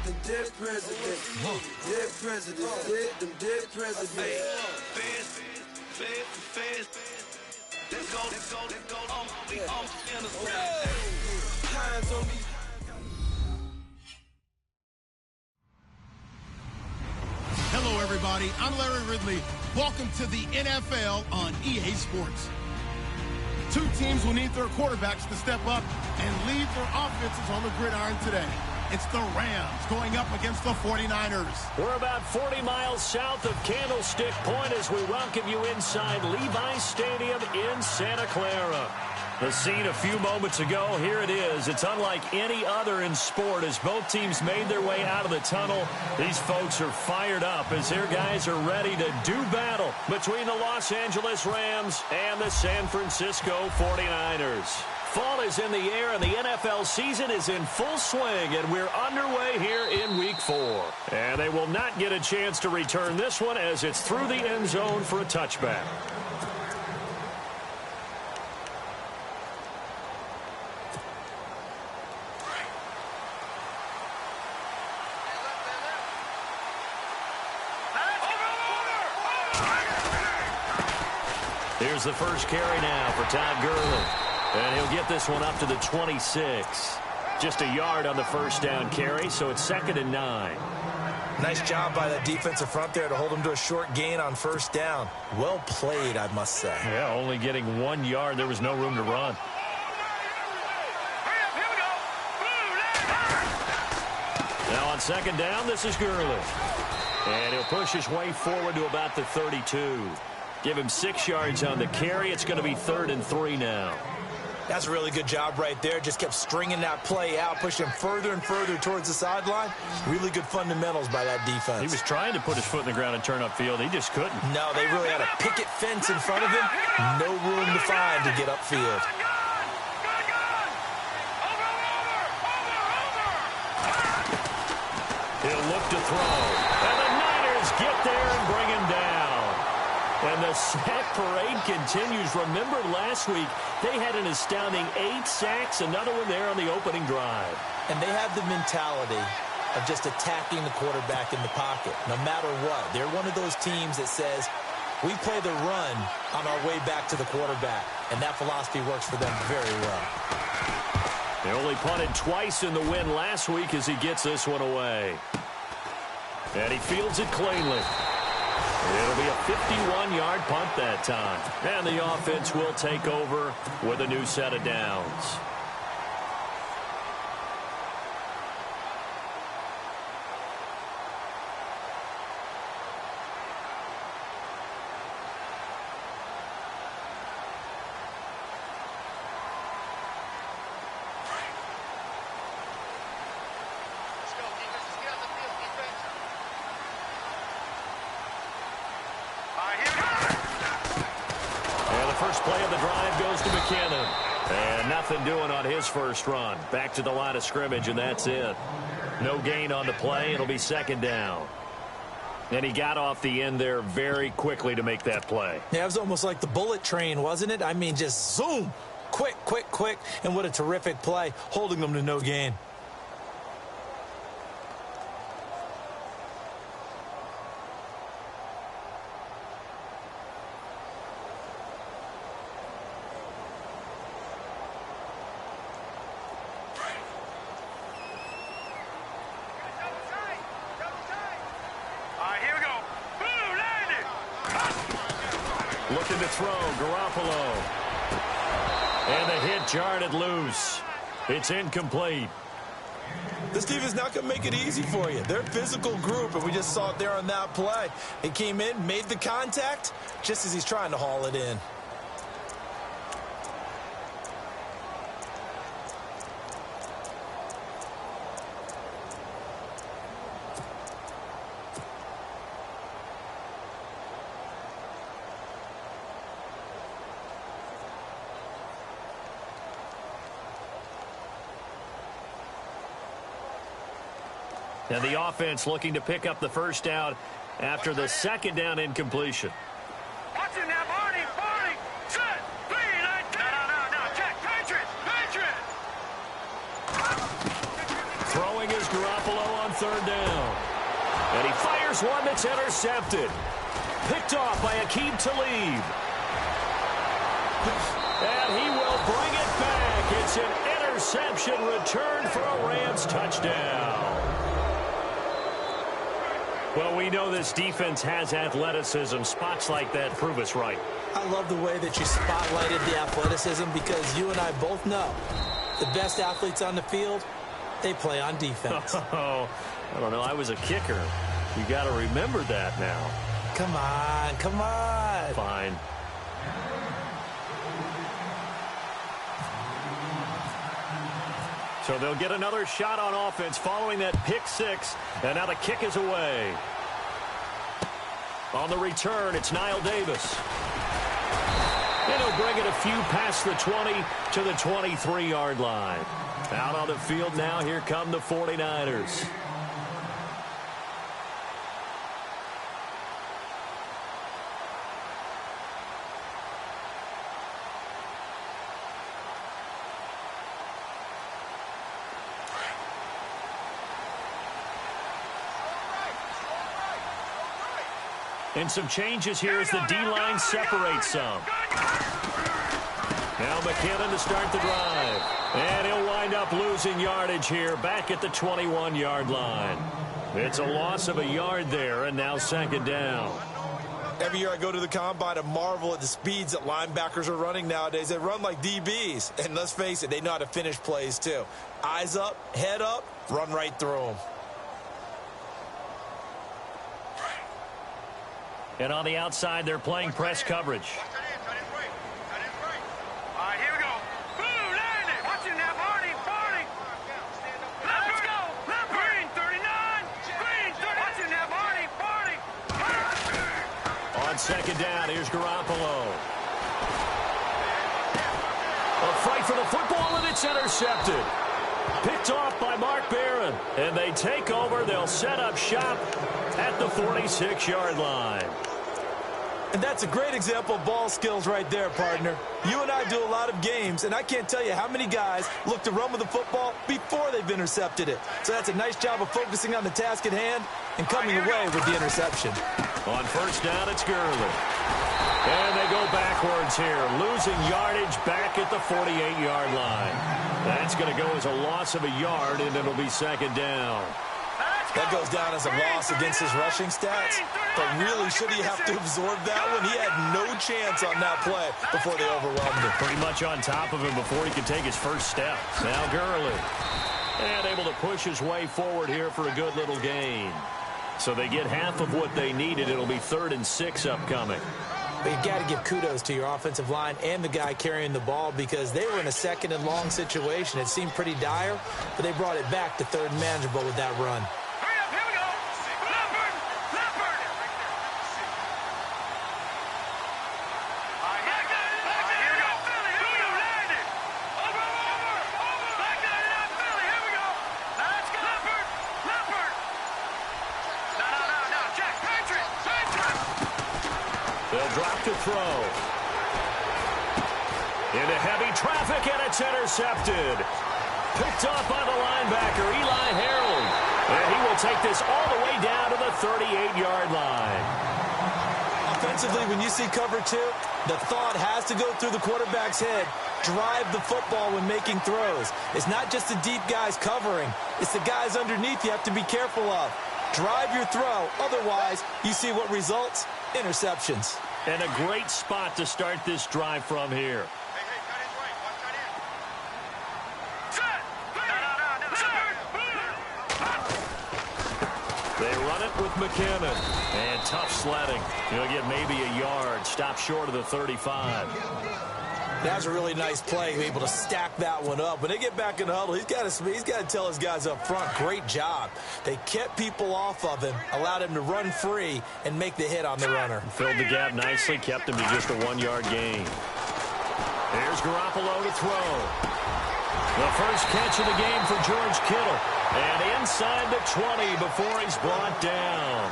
them dead presidents. Dead presidents. Them dead presidents. Let's go. Hands on me. Hello, everybody. I'm Larry Ridley. Welcome to the NFL on EA Sports. Two teams will need their quarterbacks to step up and lead their offenses on the gridiron today. It's the Rams going up against the 49ers. We're about 40 miles south of Candlestick Point as we welcome you inside Levi's Stadium in Santa Clara. The scene a few moments ago, here it is. It's unlike any other in sport as both teams made their way out of the tunnel. These folks are fired up as their guys are ready to do battle between the Los Angeles Rams and the San Francisco 49ers. Fall is in the air and the NFL season is in full swing, and we're underway here in Week 4. And they will not get a chance to return this one as it's through the end zone for a touchback. Here's the first carry now for Todd Gurley. And he'll get this one up to the 26. Just a yard on the first down carry, so it's 2nd and 9. Nice job by that defensive front there to hold him to a short gain on first down. Well played, I must say. Yeah, only getting 1 yard. There was no room to run. Now on 2nd down, this is Gurley. And he'll push his way forward to about the 32. Give him 6 yards on the carry. It's going to be 3rd and 3 now. That's a really good job right there. Just kept stringing that play out, pushing him further and further towards the sideline. Really good fundamentals by that defense. He was trying to put his foot in the ground and turn upfield. He just couldn't. No, they really had a picket fence in front of him. No room to find to get upfield. He'll look to throw. And the Niners get there and bring him down. And the sack parade continues. Remember last week, they had an astounding 8 sacks, another one there on the opening drive. And they have the mentality of just attacking the quarterback in the pocket, no matter what. They're one of those teams that says, we play the run on our way back to the quarterback. And that philosophy works for them very well. They only punted twice in the win last week as he gets this one away. And he fields it cleanly. It'll be a 51-yard punt that time. And the offense will take over with a new set of downs. Play of the drive goes to McKinnon. And nothing doing on his first run. Back to the line of scrimmage, and that's it. No gain on the play. It'll be 2nd down. And he got off the end there very quickly to make that play. Yeah, it was almost like the bullet train, wasn't it? I mean, just zoom. Quick, quick, quick. And what a terrific play, holding them to no gain. Looking to throw, Garoppolo. And the hit jarred it loose. It's incomplete. This team is not going to make it easy for you. They're a physical group, and we just saw it there on that play. It came in, made the contact, just as he's trying to haul it in. And the offense looking to pick up the first down after the 2nd down incompletion. Watch it now, Barney, set, 3, 9, 10. No, check, Patriot. Throwing is Garoppolo on third down. And he fires one that's intercepted. Picked off by Aqib Talib. And he will bring it back. It's an interception return for a Rams touchdown. Well, we know this defense has athleticism. Spots like that prove us right. I love the way that you spotlighted the athleticism because you and I both know the best athletes on the field, they play on defense. Oh, I don't know. I was a kicker. You got to remember that now. Come on, come on. Fine. So they'll get another shot on offense following that pick six. And now the kick is away. On the return, it's Niall Davis. And he'll bring it a few past the 20 to the 23-yard line. Out on the field now, here come the 49ers. And some changes here as the D-line separates some. Now McKinnon to start the drive. And he'll wind up losing yardage here back at the 21-yard line. It's a loss of a yard there, and now second down. Every year I go to the combine and marvel at the speeds that linebackers are running nowadays. They run like DBs. And let's face it, they know how to finish plays too. Eyes up, head up, run right through them. And on the outside, they're playing press coverage. All right, here we go. Boom, landed. Watch it now, Barney. Let's go. Green, 39. Green, 30. Watch it now, Barney. On second down, here's Garoppolo. A fight for the football, and it's intercepted. Picked off by Mark Barron. And they take over. They'll set up shop at the 46-yard line. And that's a great example of ball skills right there, partner. You and I do a lot of games, and I can't tell you how many guys look to run with the football before they've intercepted it. So that's a nice job of focusing on the task at hand and coming away with the interception. On first down, it's Gurley. And they go backwards here, losing yardage back at the 48-yard line. That's going to go as a loss of a yard, and it'll be second down. That goes down as a loss against his rushing stats. But really, should he have to absorb that one? He had no chance on that play before they overwhelmed him. Pretty much on top of him before he could take his first step. Now Gurley. And able to push his way forward here for a good little gain. So they get half of what they needed. It'll be 3rd and 6 upcoming. But you got to give kudos to your offensive line and the guy carrying the ball because they were in a 2nd and long situation. It seemed pretty dire, but they brought it back to 3rd and manageable with that run. They'll drop to throw. Into heavy traffic, and it's intercepted. Picked off by the linebacker, Eli Harold. And he will take this all the way down to the 38-yard line. Offensively, when you see cover 2, the thought has to go through the quarterback's head. Drive the football when making throws. It's not just the deep guys covering. It's the guys underneath you have to be careful of. Drive your throw. Otherwise, you see what results? Interceptions. And a great spot to start this drive from here. They run it with McKinnon. And tough sledding. He'll get maybe a yard. Stop short of the 35. That's a really nice play, able to stack that one up. When they get back in the huddle, he's got to tell his guys up front, great job. They kept people off of him, allowed him to run free and make the hit on the runner. Filled the gap nicely, kept him to just a 1-yard gain. There's Garoppolo to throw. The first catch of the game for George Kittle. And inside the 20 before he's brought down.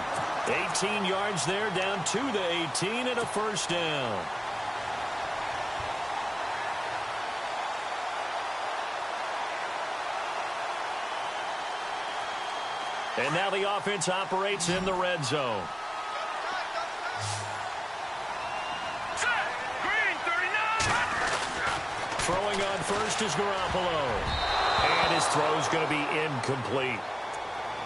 18 yards there, down to the 18 and a first down. And now the offense operates in the red zone. Green 39. Throwing on first is Garoppolo. And his throw's going to be incomplete.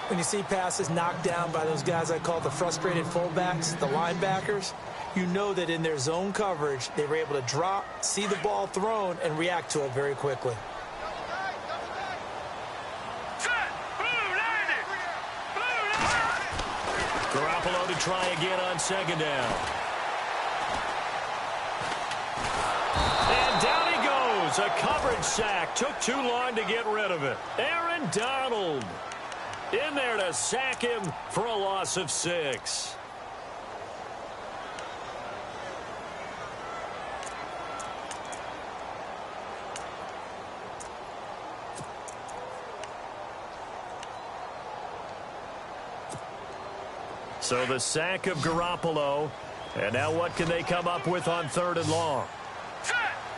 When you see passes knocked down by those guys I call the frustrated fullbacks, the linebackers, you know that in their zone coverage, they were able to drop, see the ball thrown, and react to it very quickly. Garoppolo to try again on second down. And down he goes. A coverage sack. Took too long to get rid of it. Aaron Donald in there to sack him for a loss of 6. So the sack of Garoppolo. And now what can they come up with on 3rd and long? Set.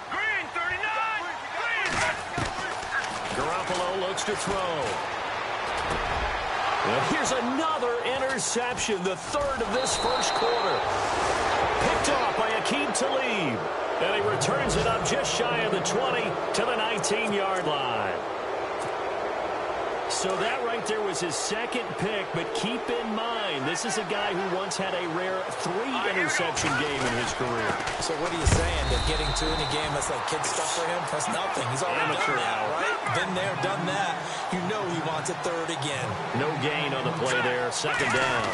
Green 39. Green. Garoppolo looks to throw. And here's another interception, the 3rd of this first quarter. Picked off by Aqib Talib. And he returns it up just shy of the 20 to the 19-yard line. So that right there was his second pick, but keep in mind, this is a guy who once had a rare 3-interception game in his career. So what are you saying? That getting 2 in a game, that's like kid stuff for him? That's nothing. He's already Amateur done that, hour. right? Been there, done that. You know he wants a 3rd again. No gain on the play there, 2nd down.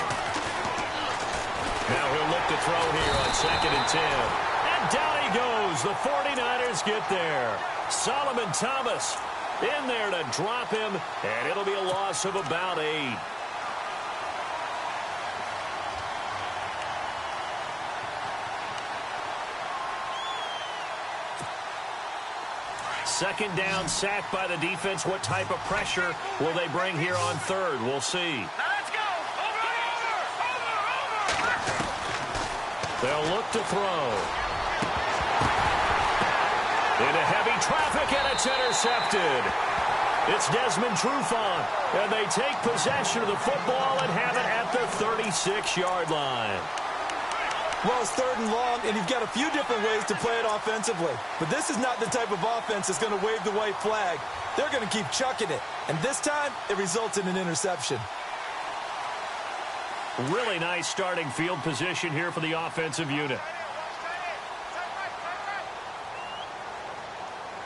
Now he'll look to throw here on 2nd and 10. And down he goes. The 49ers get there. Solomon Thomas in there to drop him, and it'll be a loss of about 8. Second down, sacked by the defense. What type of pressure will they bring here on 3rd? We'll see. Now let's go. Over. They'll look to throw. Into heavy traffic, and it's intercepted. It's Desmond Trufant, and they take possession of the football and have it at the 36-yard line. Well, it's 3rd and long, and you've got a few different ways to play it offensively. But this is not the type of offense that's going to wave the white flag. They're going to keep chucking it. And this time, it results in an interception. Really nice starting field position here for the offensive unit.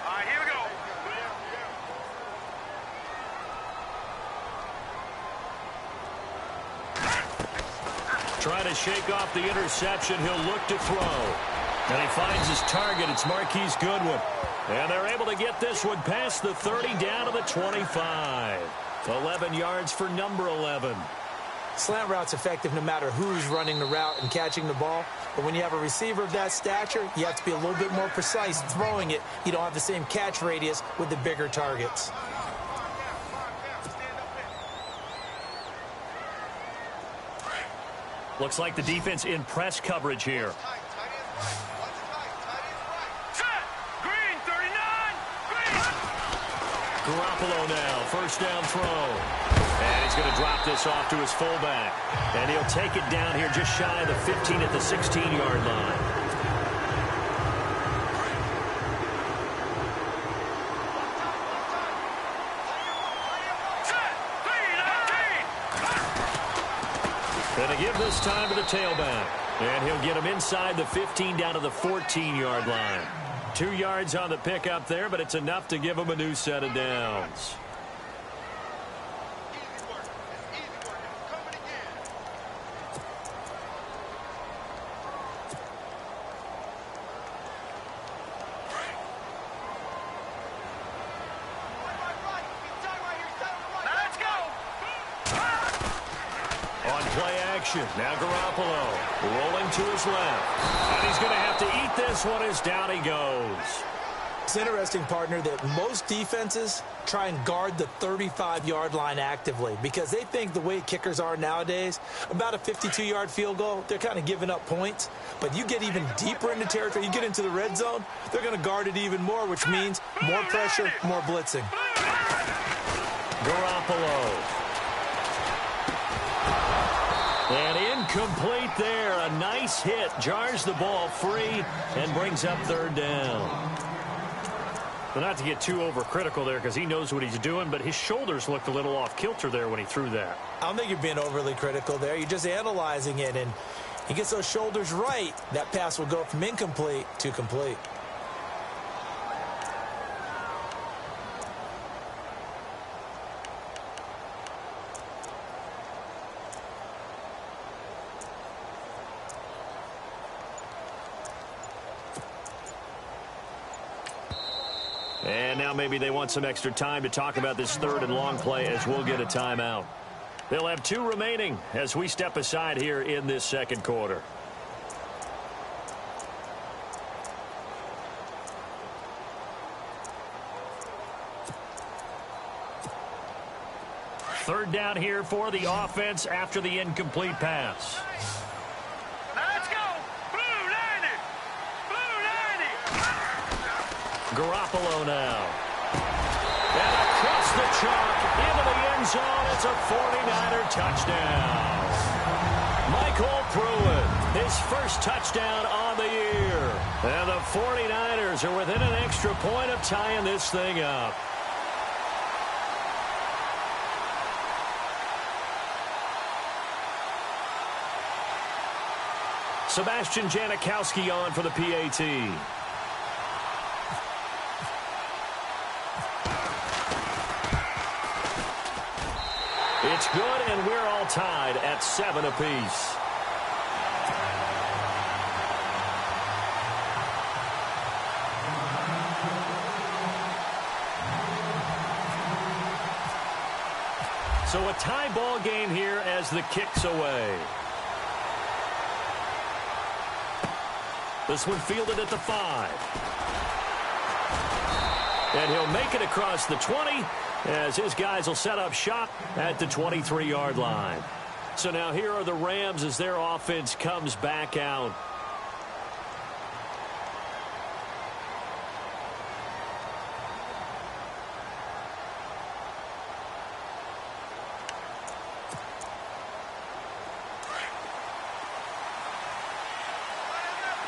All right, here we go. Trying to shake off the interception. He'll look to throw. And he finds his target. It's Marquise Goodwin. And they're able to get this one past the 30 down to the 25. 11 yards for number 11. Slant route's effective no matter who's running the route and catching the ball. But when you have a receiver of that stature, you have to be a little bit more precise throwing it. You don't have the same catch radius with the bigger targets. Looks like the defense in press coverage here. Set. Green 39. Green. Garoppolo now, 1st down throw. And he's going to drop this off to his fullback. And he'll take it down here just shy of the 15 at the 16-yard line. Set. 3-19. And to give this time to the tailback. And he'll get him inside the 15 down to the 14-yard line. 2 yards on the pickup there, but it's enough to give him a new set of downs. Now Garoppolo rolling to his left. And he's going to have to eat this one as down he goes. It's interesting, partner, that most defenses try and guard the 35-yard line actively because they think the way kickers are nowadays, about a 52-yard field goal, they're kind of giving up points. But you get even deeper into territory, you get into the red zone, they're going to guard it even more, which means more pressure, more blitzing. Garoppolo. Incomplete there. A nice hit. Jars the ball free and brings up third down. Well, not to get too overcritical there because he knows what he's doing, but his shoulders looked a little off kilter there when he threw that. I don't think you're being overly critical there. You're just analyzing it, and he gets those shoulders right. That pass will go from incomplete to complete. And now maybe they want some extra time to talk about this third and long play as we'll get a timeout. They'll have 2 remaining as we step aside here in this second quarter. Third down here for the offense after the incomplete pass. Let's go. Blue 90. Blue 90. Garoppolo now. And across the chalk into the end zone. It's a 49er touchdown. Michael Pruitt, his first touchdown on the year. And the 49ers are within an extra point of tying this thing up. Sebastian Janikowski on for the PAT. It's good, and we're all tied at 7 apiece. So a tie ball game here as the kick's away. This one fielded at the 5. And he'll make it across the 20 as his guys will set up shop at the 23-yard line. So now here are the Rams as their offense comes back out.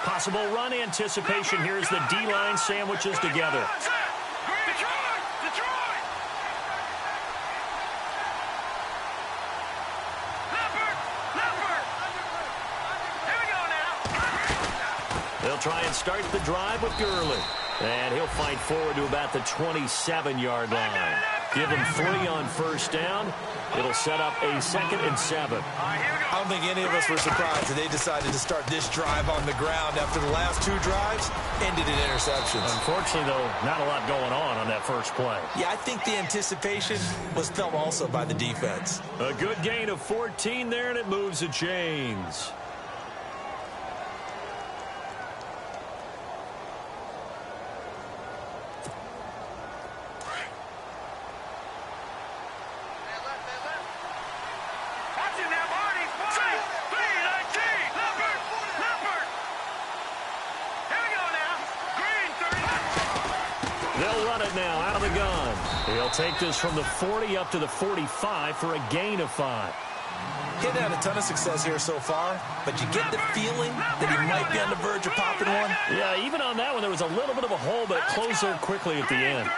Possible run anticipation here as the D-line sandwiches together. They'll try and start the drive with Gurley. And he'll fight forward to about the 27-yard line. Give him 3 on first down. It'll set up a 2nd and 7. I don't think any of us were surprised that they decided to start this drive on the ground after the last 2 drives ended in interceptions. Unfortunately, though, not a lot going on that first play. Yeah, I think the anticipation was felt also by the defense. A good gain of 14 there, and it moves the chains. Take this from the 40 up to the 45 for a gain of 5. He had a ton of success here so far, but you get the feeling that he might be on the verge of popping one. Yeah, even on that one, there was a little bit of a hole, but it closed there quickly at the end.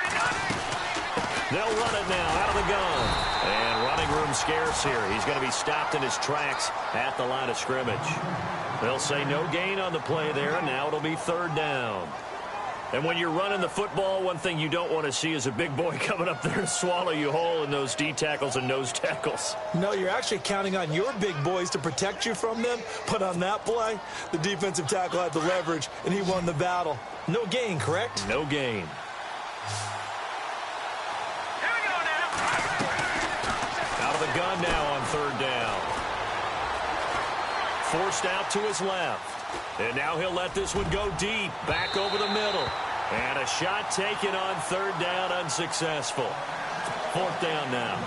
They'll run it now out of the gun. And running room scarce here. He's going to be stopped in his tracks at the line of scrimmage. They'll say no gain on the play there, and now it'll be 3rd down. And when you're running the football, one thing you don't want to see is a big boy coming up there to swallow you whole in those D tackles and nose tackles. No, you're actually counting on your big boys to protect you from them. But on that play, the defensive tackle had the leverage, and he won the battle. No gain, correct? No gain. Here we go now. Out of the gun now on 3rd down. Forced out to his left. And now he'll let this one go deep, back over the middle. And a shot taken on 3rd down, unsuccessful. 4th down now.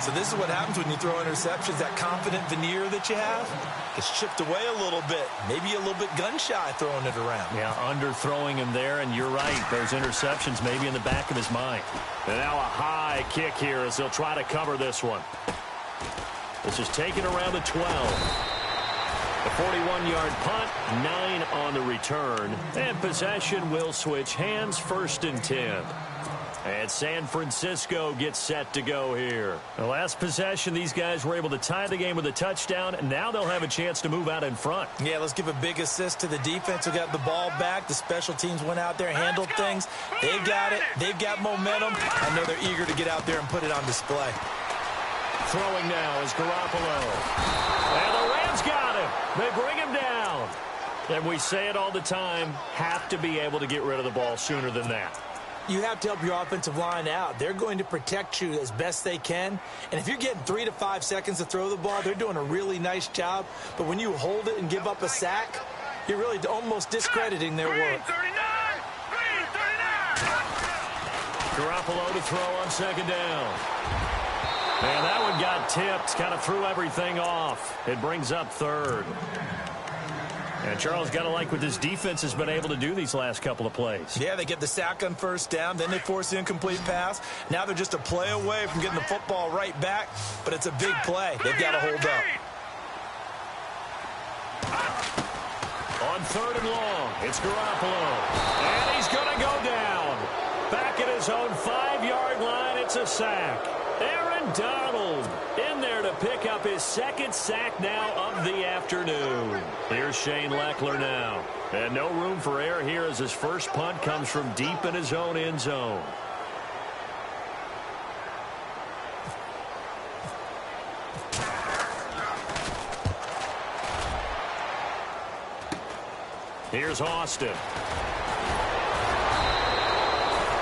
So this is what happens when you throw interceptions. That confident veneer that you have gets chipped away a little bit. Maybe a little bit gun-shy throwing it around. Yeah, underthrowing him there, and you're right. Those interceptions maybe in the back of his mind. And now a high kick here as they'll try to cover this one. This is taken around the 12. The 41-yard punt, 9 on the return. And possession will switch hands, 1st and 10. And San Francisco gets set to go here. The last possession, these guys were able to tie the game with a touchdown, and now they'll have a chance to move out in front. Yeah, let's give a big assist to the defense who got the ball back. The special teams went out there, handled things. They've got it. They've got momentum. I know they're eager to get out there and put it on display. Throwing now is Garoppolo. And the Rams got him. They bring him down. And we say it all the time, have to be able to get rid of the ball sooner than that. You have to help your offensive line out. They're going to protect you as best they can. And if you're getting 3 to 5 seconds to throw the ball, they're doing a really nice job. But when you hold it and give up a sack, you're really almost discrediting their work. Garoppolo to throw on 2nd down. And that one got tipped, kind of threw everything off. It brings up 3rd. And Charles, got to like what this defense has been able to do these last couple of plays. Yeah, they get the sack on 1st down, then they force the incomplete pass. Now they're just a play away from getting the football right back, but it's a big play. They've got to hold up. On 3rd and long, it's Garoppolo. And he's going to go down. Back at his own 5-yard line, it's a sack. Aaron Donald in there to pick up his 2nd sack now of the afternoon. Here's Shane Leckler now. And no room for error here as his first punt comes from deep in his own end zone. Here's Austin.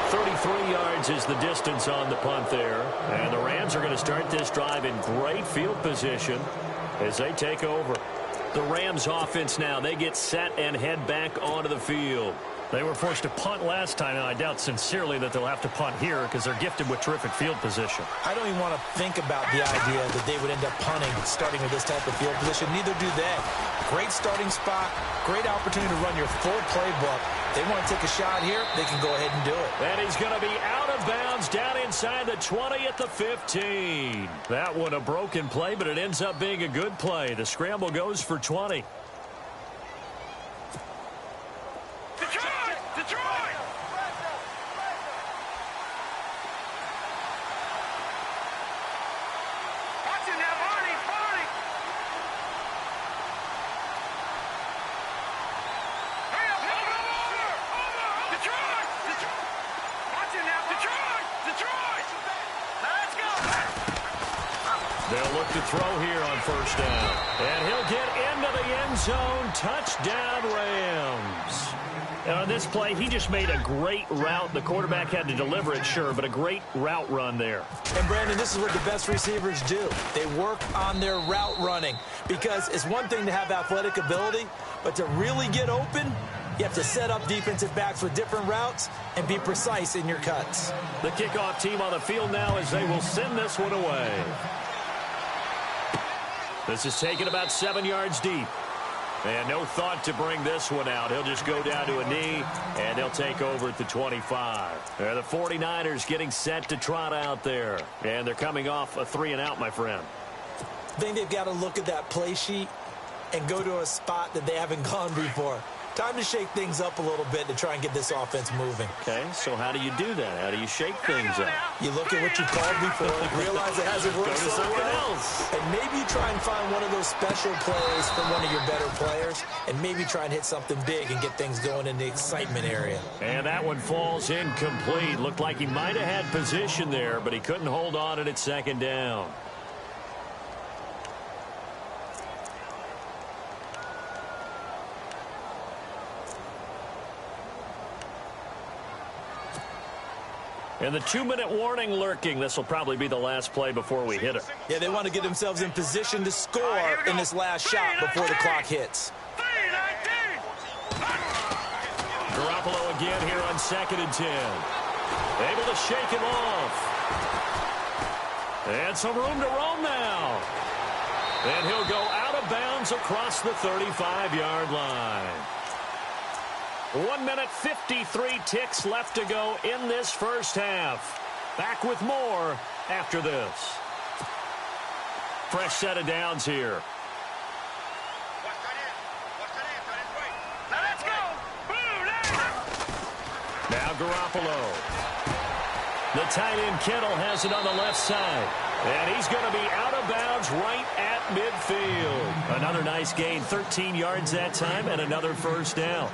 33 yards is the distance on the punt there. And the Rams are going to start this drive in great field position as they take over. The Rams offense now, they get set and head back onto the field. They were forced to punt last time, and I doubt sincerely that they'll have to punt here because they're gifted with terrific field position. I don't even want to think about the idea that they would end up punting starting with this type of field position. Neither do they. Great starting spot, great opportunity to run your full playbook. They want to take a shot here, they can go ahead and do it. And he's going to be out of bounds down inside the 20 at the 15. That one a broken play, but it ends up being a good play. The scramble goes for 20. They'll look to throw here on 1st down. And he'll get into the end zone. Touchdown, Rams. And on this play, he just made a great route. The quarterback had to deliver it, sure, but a great route run there. And, Brandon, this is what the best receivers do. They work on their route running because it's one thing to have athletic ability, but to really get open, you have to set up defensive backs with different routes and be precise in your cuts. The kickoff team on the field now as they will send this one away. This is taken about 7 yards deep. And no thought to bring this one out. He'll just go down to a knee, and he'll take over at the 25. The 49ers getting set to trot out there. And they're coming off a 3-and-out, my friend. I think they've got to look at that play sheet and go to a spot that they haven't gone before. Time to shake things up a little bit to try and get this offense moving. Okay, so how do you do that? How do you shake things up? You look at what you've called before, realize it hasn't worked Go to so something well, else. and maybe you try and find one of those special plays from one of your better players, and maybe try and hit something big and get things going in the excitement area. And that one falls incomplete. Looked like he might have had position there, but he couldn't hold on at 2nd down. And the 2-minute warning lurking. This will probably be the last play before we hit it. Yeah, they want to get themselves in position to score in this last shot before the clock hits. Garoppolo again here on 2nd and 10. Able to shake him off. And some room to roam now. And he'll go out of bounds across the 35-yard line. 1 minute, 53 ticks left to go in this first half. Back with more after this. Fresh set of downs here. Garoppolo. The tight end Kittle has it on the left side. And he's going to be out of bounds right at midfield. Another nice gain, 13 yards that time, and another first down.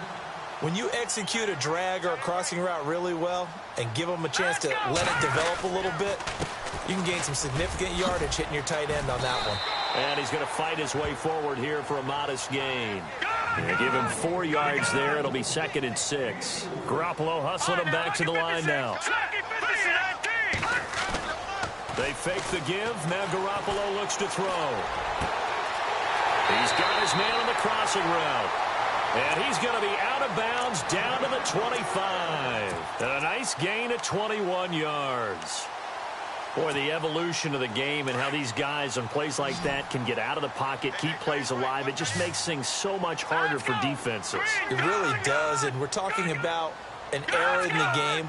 When you execute a drag or a crossing route really well and give them a chance to let it develop a little bit, you can gain some significant yardage hitting your tight end on that one. And he's going to fight his way forward here for a modest gain. They give him 4 yards there. It'll be 2nd and 6. Garoppolo hustling him back to the line now. They fake the give. Now Garoppolo looks to throw. He's got his man on the crossing route. And he's going to be out of bounds down to the 25. And a nice gain of 21 yards. Boy, the evolution of the game and how these guys on plays like that can get out of the pocket, keep plays alive, it just makes things so much harder for defenses. It really does, and we're talking about an era in the game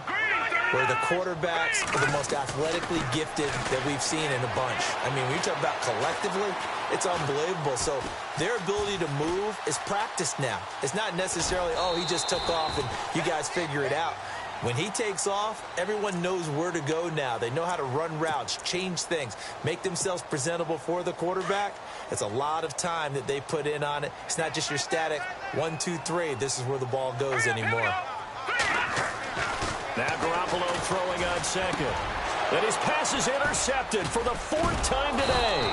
where the quarterbacks are the most athletically gifted that we've seen in a bunch. I mean, when you talk about collectively, it's unbelievable. So their ability to move is practiced now. It's not necessarily, oh, he just took off and you guys figure it out. When he takes off, everyone knows where to go now. They know how to run routes, change things, make themselves presentable for the quarterback. It's a lot of time that they put in on it. It's not just your static 1, 2, 3. This is where the ball goes anymore. Now Garoppolo throwing on second. And his pass is intercepted for the 4th time today.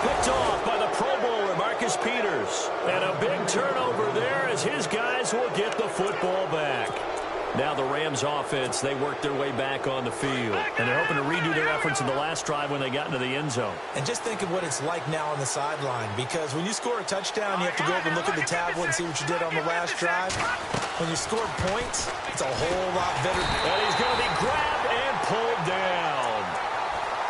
Picked off by the Pro Bowler, Marcus Peters. And a big turnover there as his guys will get the football back. Now the Rams offense, they work their way back on the field. And they're hoping to redo their efforts in the last drive when they got into the end zone. And just think of what it's like now on the sideline. Because when you score a touchdown, you have to go up and look at the tablet and see what you did on the last drive. When you score points, it's a whole lot better. And he's going to be grabbed and pulled down.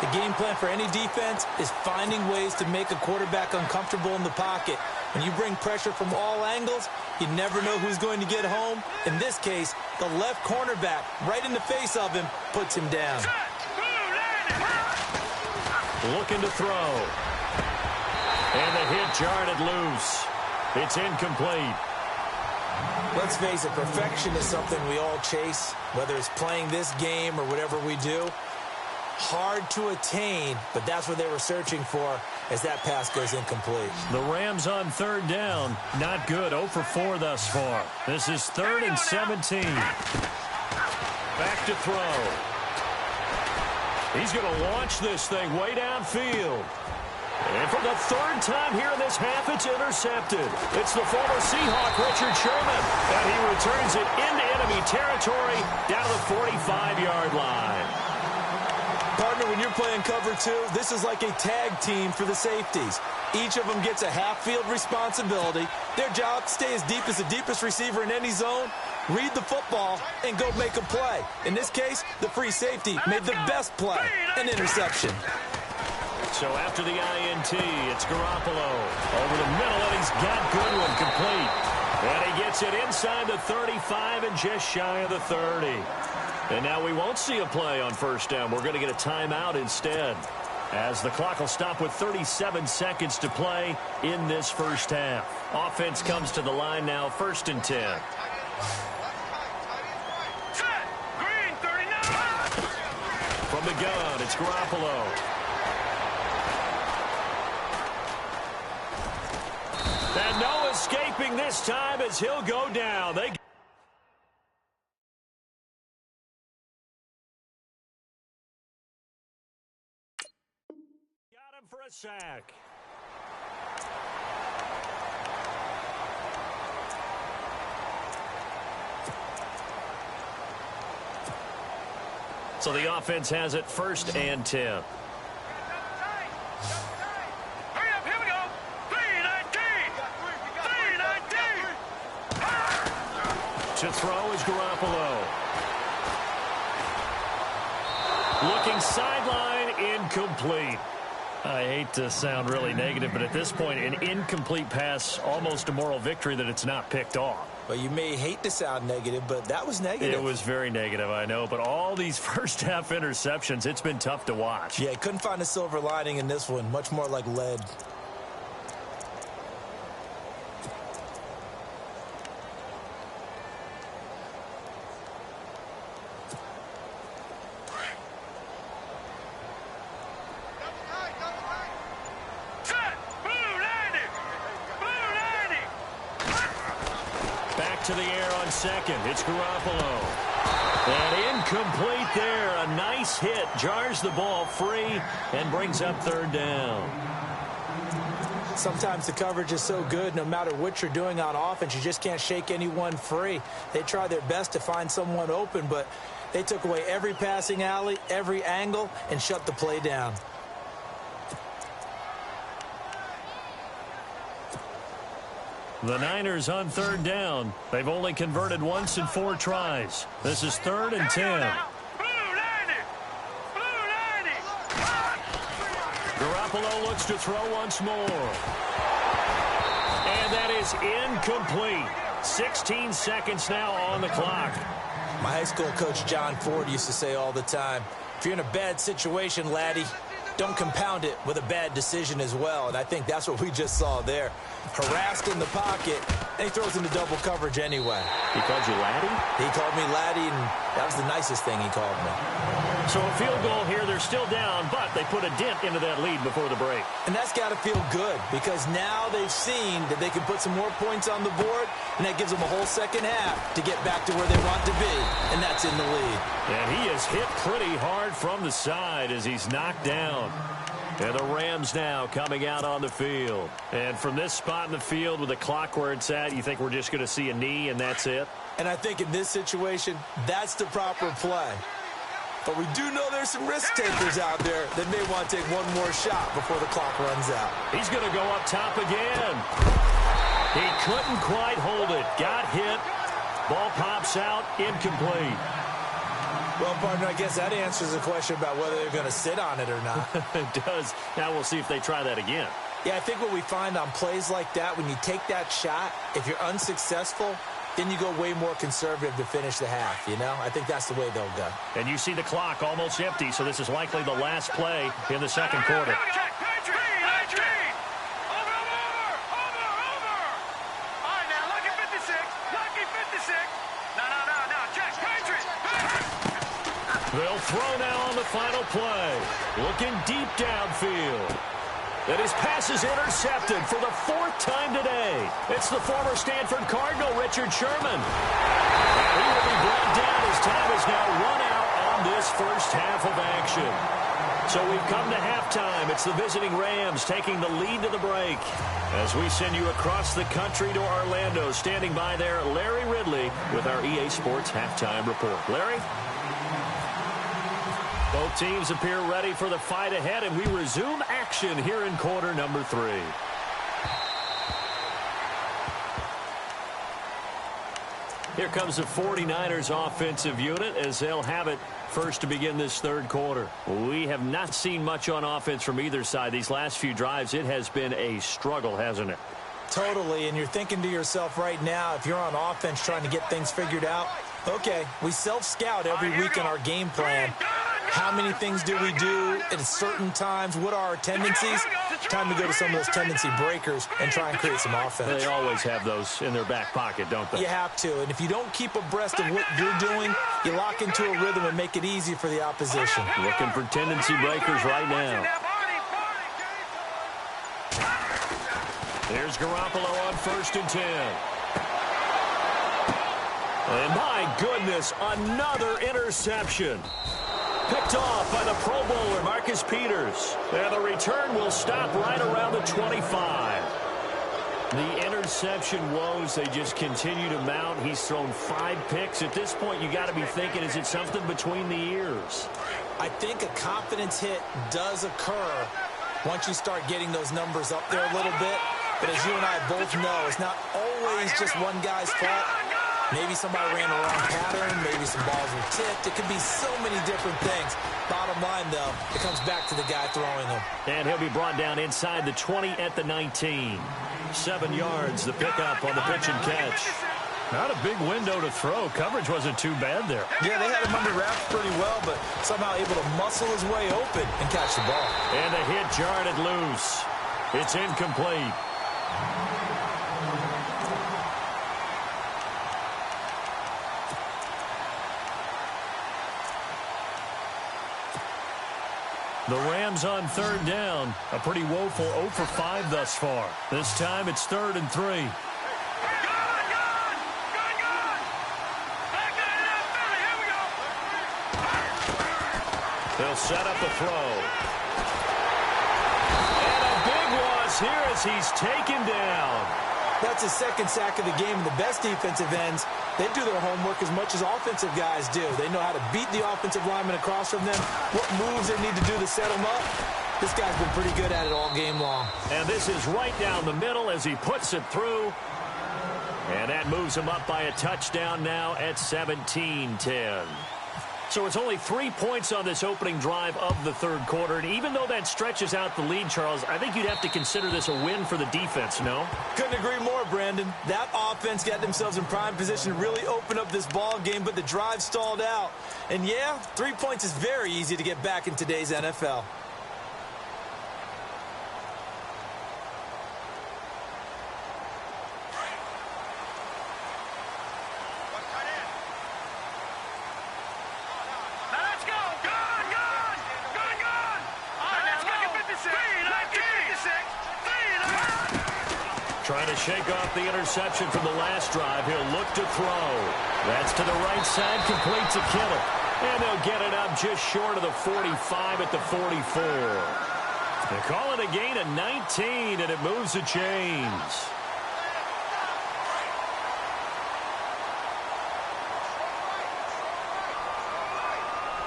The game plan for any defense is finding ways to make a quarterback uncomfortable in the pocket. When you bring pressure from all angles, you never know who's going to get home. In this case, the left cornerback, right in the face of him, puts him down. Looking to throw. And the hit jarred it loose. It's incomplete. Let's face it, perfection is something we all chase, whether it's playing this game or whatever we do. Hard to attain, but that's what they were searching for as that pass goes incomplete. The Rams on 3rd down. Not good. 0 for 4 thus far. This is 3rd and 17. Back to throw. He's going to launch this thing way downfield. And for the 3rd time here in this half, it's intercepted. It's the former Seahawk, Richard Sherman. And he returns it into enemy territory down to the 45-yard line. Partner, when you're playing cover 2, this is like a tag team for the safeties. Each of them gets a half-field responsibility. Their job, stay as deep as the deepest receiver in any zone, read the football, and go make a play. In this case, the free safety made the best play, an interception. So after the INT, it's Garoppolo over the middle, and he's got Goodwin complete. And he gets it inside the 35 and just shy of the 30. And now we won't see a play on 1st down. We're going to get a timeout instead, as the clock will stop with 37 seconds to play in this 1st half. Offense comes to the line now, 1st and 10. From the gun, it's Garoppolo. And no escaping this time as he'll go down. They got him for a sack. So the offense has it 1st and 10. To throw is Garoppolo. Looking sideline, incomplete. I hate to sound really negative, but at this point, an incomplete pass, almost a moral victory that it's not picked off. Well, you may hate to sound negative, but that was negative. It was very negative, I know, but all these 1st half interceptions, it's been tough to watch. Yeah, couldn't find a silver lining in this one, much more like lead. to the air on second. It's Garoppolo. And incomplete there. A nice hit. Jars the ball free and brings up third down. Sometimes the coverage is so good, no matter what you're doing on offense, you just can't shake anyone free. They try their best to find someone open, but they took away every passing alley, every angle, and shut the play down. The Niners on third down. They've only converted once in 4 tries. This is 3rd and 10. Garoppolo looks to throw once more. And that is incomplete. 16 seconds now on the clock. My high school coach, John Ford, used to say all the time, if you're in a bad situation, laddie, don't compound it with a bad decision as well. And I think that's what we just saw there. Harassed in the pocket, and he throws into double coverage anyway. He called you laddie? He called me laddie, and that was the nicest thing he called me. So a field goal here. They're still down, but they put a dent into that lead before the break. And that's got to feel good, because now they've seen that they can put some more points on the board, and that gives them a whole second half to get back to where they want to be, and that's in the lead. And he is hit pretty hard from the side as he's knocked down. And the Rams now coming out on the field. And from this spot in the field with the clock where it's at, you think we're just going to see a knee and that's it? And I think in this situation, that's the proper play. But we do know there's some risk takers out there that may want to take one more shot before the clock runs out. He's going to go up top again. He couldn't quite hold it. Got hit. Ball pops out. Incomplete. Well, partner, I guess that answers the question about whether they're going to sit on it or not. It does. Now we'll see if they try that again. Yeah, I think what we find on plays like that, when you take that shot, if you're unsuccessful, then you go way more conservative to finish the half, you know? I think that's the way they'll go. And you see the clock almost empty, so this is likely the last play in the second quarter. They'll throw now on the final play. Looking deep downfield. And his pass is intercepted for the 4th time today. It's the former Stanford Cardinal, Richard Sherman. And he will be brought down as time is now run out on this first half of action. So we've come to halftime. It's the visiting Rams taking the lead to the break. As we send you across the country to Orlando, standing by there, Larry Ridley with our EA Sports Halftime Report. Larry? Both teams appear ready for the fight ahead, and we resume action here in quarter number 3. Here comes the 49ers offensive unit as they'll have it first to begin this third quarter. We have not seen much on offense from either side. These last few drives, it has been a struggle, hasn't it? Totally, and you're thinking to yourself right now, if you're on offense trying to get things figured out, okay, we self-scout every week in our game plan. How many things do we do at certain times? What are our tendencies? Time to go to some of those tendency breakers and try and create some offense. They always have those in their back pocket, don't they? You have to, and if you don't keep abreast of what you're doing, you lock into a rhythm and make it easy for the opposition. Looking for tendency breakers right now. There's Garoppolo on 1st and 10. And my goodness, another interception. Picked off by the Pro Bowler, Marcus Peters. And the return will stop right around the 25. The interception woes, they just continue to mount. He's thrown 5 picks. At this point, you got to be thinking, is it something between the ears? I think a confidence hit does occur once you start getting those numbers up there a little bit. But as you and I both know, it's not always just one guy's fault. Maybe somebody ran the wrong pattern. Maybe some balls were tipped. It could be so many different things. Bottom line, though, it comes back to the guy throwing them. And he'll be brought down inside the 20 at the 19. 7 yards, the pickup on the pitch and catch. Not a big window to throw. Coverage wasn't too bad there. Yeah, they had him under wraps pretty well, but somehow able to muscle his way open and catch the ball. And the hit jarred it loose. It's incomplete. The Rams on 3rd down. A pretty woeful 0 for 5 thus far. This time it's 3rd and 3. He'll set up a throw. And a big loss here as he's taken down. That's his second sack of the game, and the best defensive ends, they do their homework as much as offensive guys do. They know how to beat the offensive lineman across from them, what moves they need to do to set them up. This guy's been pretty good at it all game long. And this is right down the middle as he puts it through. And that moves him up by a touchdown now at 17-10. So it's only 3 points on this opening drive of the third quarter. And even though that stretches out the lead, Charles, I think you'd have to consider this a win for the defense, no? Couldn't agree more, Brandon. That offense got themselves in prime position to really open up this ball game, but the drive stalled out. And yeah, 3 points is very easy to get back in today's NFL. Trying to shake off the interception from the last drive. He'll look to throw. That's to the right side, complete to Kittle. And they'll get it up just short of the 45 at the 44. They call it a gain of 19, and it moves the chains.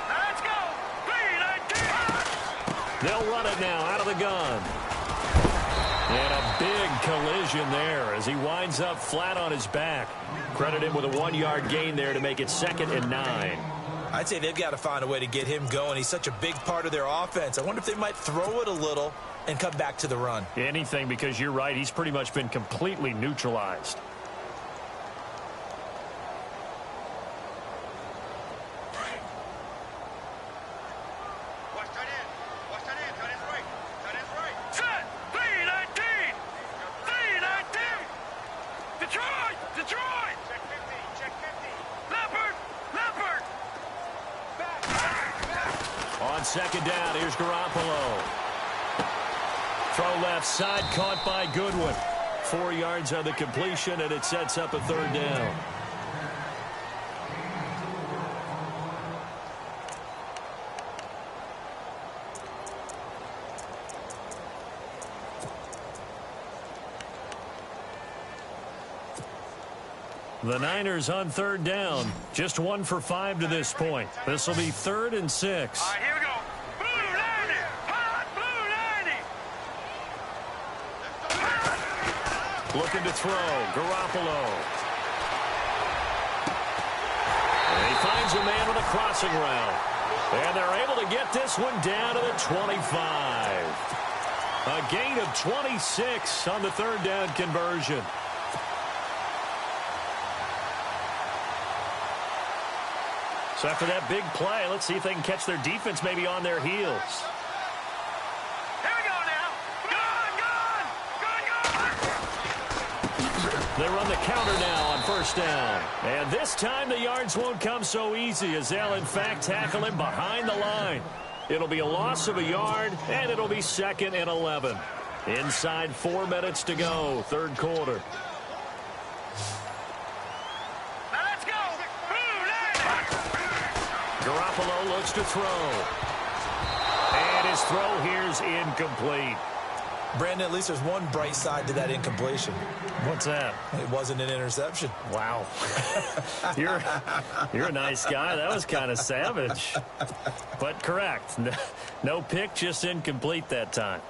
Let's go. They'll run it now out of the gun. And a big collision there as he winds up flat on his back. Credit him with a 1-yard gain there to make it 2nd and 9. I'd say they've got to find a way to get him going. He's such a big part of their offense. I wonder if they might throw it a little and come back to the run. Anything, because you're right. He's pretty much been completely neutralized. On second down, here's Garoppolo. Throw left side, caught by Goodwin. 4 yards on the completion, and it sets up a 3rd down. The Niners on 3rd down. Just 1 for 5 to this point. This will be 3rd and 6. All right, here we go. Blue 90. Hot blue 90. Looking to throw. Garoppolo. And he finds a man with a crossing route. And they're able to get this one down to the 25. A gain of 26 on the 3rd down conversion. So after that big play, let's see if they can catch their defense maybe on their heels. Here we go now. Gun. They run the counter now on 1st down. And this time the yards won't come so easy as they'll in fact tackle him behind the line. It'll be a loss of a yard, and it'll be 2nd and 11. Inside 4 minutes to go, 3rd quarter. Garoppolo looks to throw. And his throw here's incomplete. Brandon, at least there's one bright side to that incompletion. What's that? It wasn't an interception. Wow. You're a nice guy. That was kind of savage. But correct. No pick, just incomplete that time.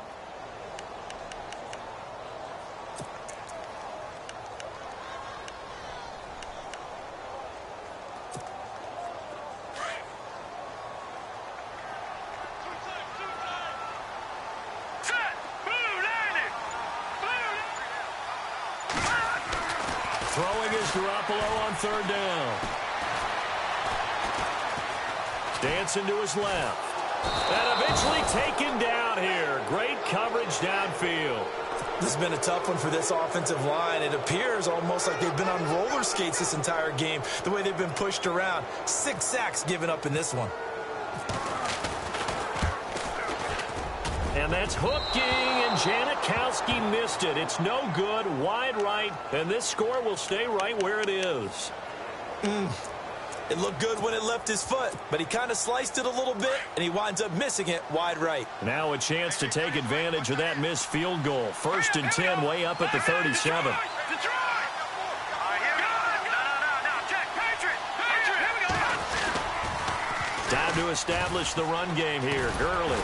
Throwing is Garoppolo on 3rd down. Dancing to his left. And eventually taken down here. Great coverage downfield. This has been a tough one for this offensive line. It appears almost like they've been on roller skates this entire game, the way they've been pushed around. 6 sacks given up in this one. And that's hooking, and Janikowski missed it. It's no good, wide right, and this score will stay right where it is. It looked good when it left his foot, but he kind of sliced it a little bit, and he winds up missing it wide right. Now a chance to take advantage of that missed field goal. 1st and 10, way up at the 37. Time to establish the run game here. Gurley.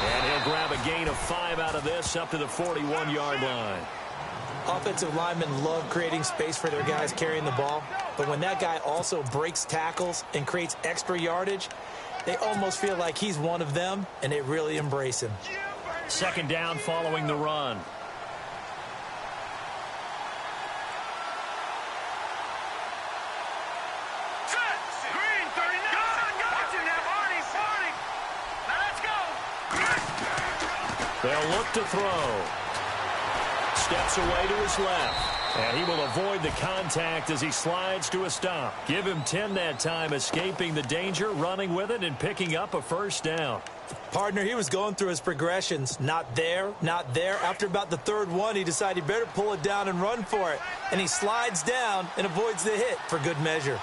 And he'll grab a gain of 5 out of this up to the 41-yard line. Offensive linemen love creating space for their guys carrying the ball, but when that guy also breaks tackles and creates extra yardage, they almost feel like he's one of them, and they really embrace him. 2nd down following the run. They'll look to throw. Steps away to his left. And he will avoid the contact as he slides to a stop. Give him 10 that time, escaping the danger, running with it, and picking up a 1st down. Partner, he was going through his progressions. Not there, not there. After about the 3rd one, he decided he better pull it down and run for it. And he slides down and avoids the hit for good measure.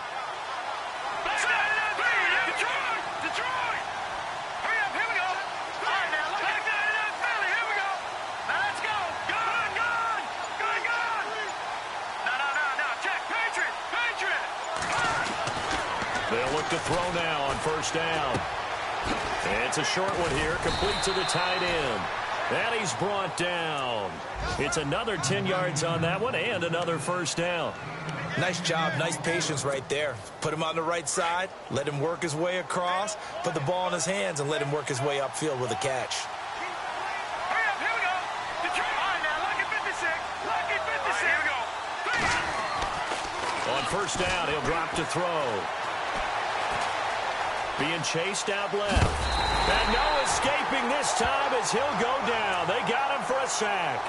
They'll look to throw now on 1st down. It's a short one here, complete to the tight end. And he's brought down. It's another 10 yards on that one and another 1st down. Nice job, nice patience right there. Put him on the right side, let him work his way across, put the ball in his hands, and let him work his way upfield with a catch. On 1st down, he'll drop to throw. Being chased out left. And no escaping this time as he'll go down. They got him for a sack.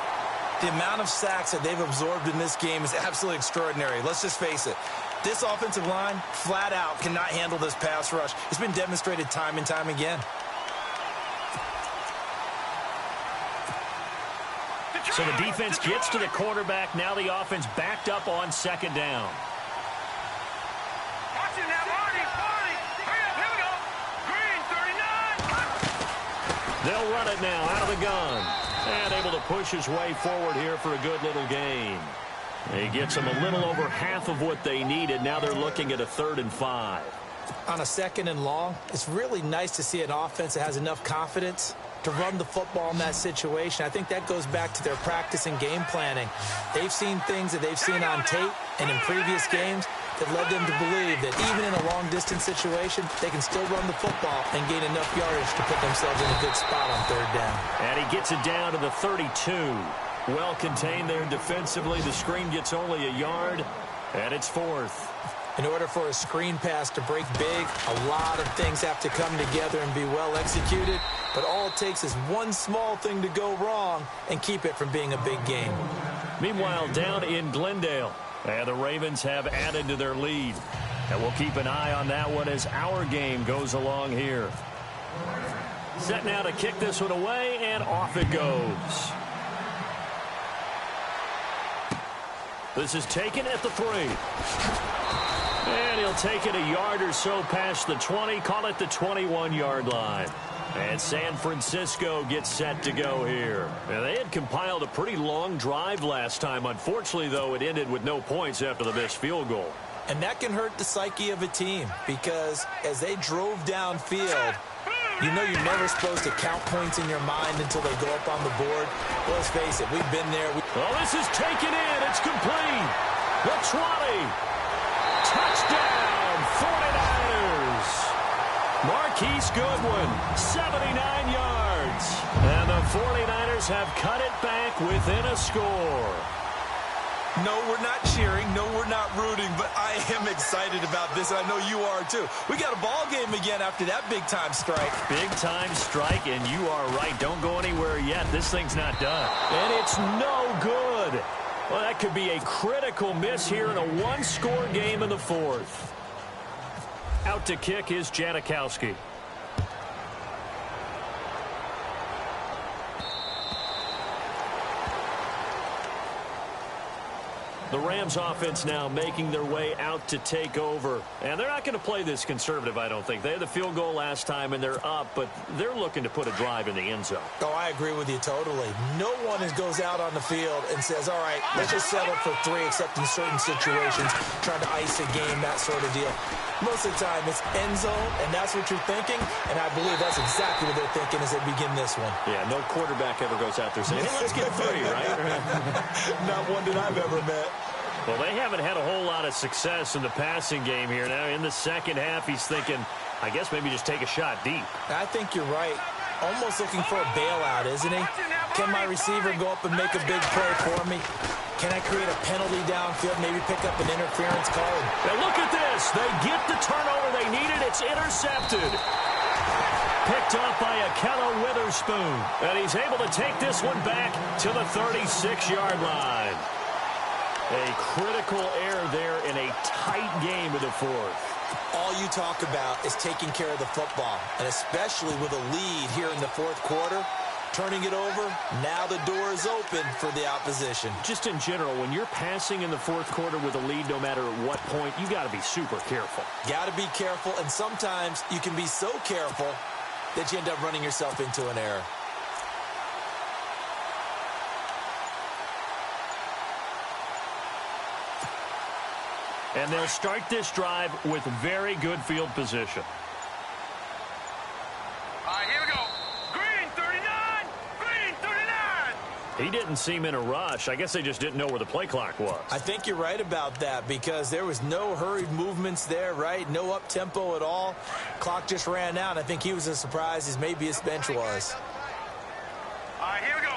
The amount of sacks that they've absorbed in this game is absolutely extraordinary. Let's just face it. This offensive line, flat out, cannot handle this pass rush. It's been demonstrated time and time again. So the defense gets to the quarterback. Now the offense backed up on 2nd down. They'll run it now out of the gun. And able to push his way forward here for a good little gain. He gets them a little over half of what they needed. Now they're looking at a 3rd and 5. On a 2nd and long, it's really nice to see an offense that has enough confidence to run the football in that situation. I think that goes back to their practice and game planning. They've seen things that they've seen on tape and in previous games that led them to believe that even in a long-distance situation, they can still run the football and gain enough yardage to put themselves in a good spot on 3rd down. And he gets it down to the 32. Well contained there defensively. The screen gets only a yard, and it's 4th. In order for a screen pass to break big, a lot of things have to come together and be well executed. But all it takes is one small thing to go wrong and keep it from being a big game. Meanwhile, down in Glendale, and the Ravens have added to their lead. And we'll keep an eye on that one as our game goes along here. Set now to kick this one away, and off it goes. This is taken at the 3. And he'll take it a yard or so past the 20, call it the 21-yard line. And San Francisco gets set to go here. Now, they had compiled a pretty long drive last time. Unfortunately, though, it ended with no points after the missed field goal. And that can hurt the psyche of a team because as they drove downfield, you know you're never supposed to count points in your mind until they go up on the board. Well, let's face it, we've been there. Well, this is taken in. It's complete. The 20. Touchdown, 49ers. Marquise Goodwin, 79 yards. And the 49ers have cut it back within a score. No, we're not cheering. No, we're not rooting. But I am excited about this, and I know you are too. We got a ball game again after that big-time strike. Big-time strike, and you are right. Don't go anywhere yet. This thing's not done. And it's no good. Well, that could be a critical miss here in a one-score game in the 4th. Out to kick is Janikowski. The Rams offense now making their way out to take over. And they're not going to play this conservative, I don't think. They had the field goal last time, and they're up, but they're looking to put a drive in the end zone. Oh, I agree with you totally. No one goes out on the field and says, all right, let's just settle for 3, except in certain situations, trying to ice a game, that sort of deal. Most of the time, it's end zone, and that's what you're thinking, and I believe that's exactly what they're thinking as they begin this one. Yeah, no quarterback ever goes out there saying, hey, let's get 3, right? Not one that I've ever met. Well, they haven't had a whole lot of success in the passing game here. Now, in the second half, he's thinking, I guess maybe just take a shot deep. I think you're right. Almost looking for a bailout, isn't he? Can my receiver go up and make a big play for me? Can I create a penalty downfield, maybe pick up an interference call? Now look at this. They get the turnover they needed. It's intercepted. Picked off by Akello Witherspoon. And he's able to take this one back to the 36-yard line. A critical error there in a tight game of the fourth. All you talk about is taking care of the football, and especially with a lead here in the fourth quarter. Turning it over, now the door is open for the opposition. Just in general, when you're passing in the fourth quarter with a lead, no matter at what point, you got to be super careful. Got to be careful, and sometimes you can be so careful that you end up running yourself into an error. And they'll start this drive with very good field position. All right, here we go. Green 39. Green 39. He didn't seem in a rush. I guess they just didn't know where the play clock was. I think you're right about that because there was no hurried movements there, right? No up-tempo at all. Clock just ran out. I think he was as surprised as maybe his bench was. All right, here we go.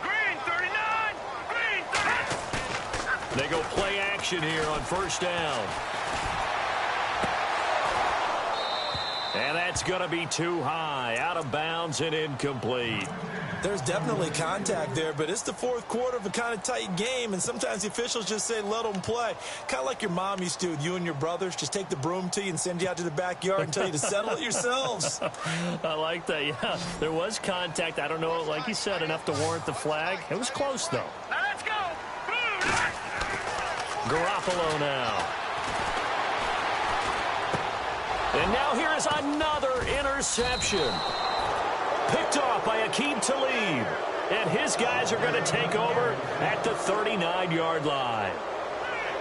Green 39. Green 39. They go play action here on first down. And that's going to be too high. Out of bounds and incomplete. There's definitely contact there, but it's the fourth quarter of a kind of tight game, and sometimes the officials just say, let them play. Kind of like your mom used to with you and your brothers. Just take the broom to you and send you out to the backyard and tell you to settle it yourselves. I like that, yeah. There was contact. I don't know, like you said, enough to warrant the flag. It was close, though. Now let's go. Boom. Garoppolo now. And now here is another interception. Picked off by Aqib Talib. And his guys are going to take over at the 39-yard line.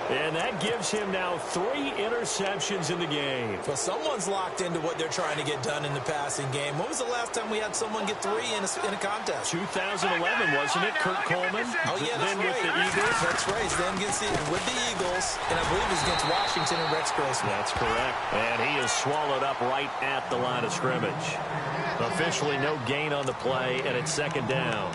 And that gives him now 3 interceptions in the game. Well, someone's locked into what they're trying to get done in the passing game. When was the last time we had someone get 3 in a contest? 2011, wasn't it? Kurt Coleman? Oh, yeah, that's then right. with the Eagles. That's right. Then against with the Eagles, and I believe it's against Washington and Rex Grossman. That's correct. And he is swallowed up right at the line of scrimmage. Officially no gain on the play, and it's second down.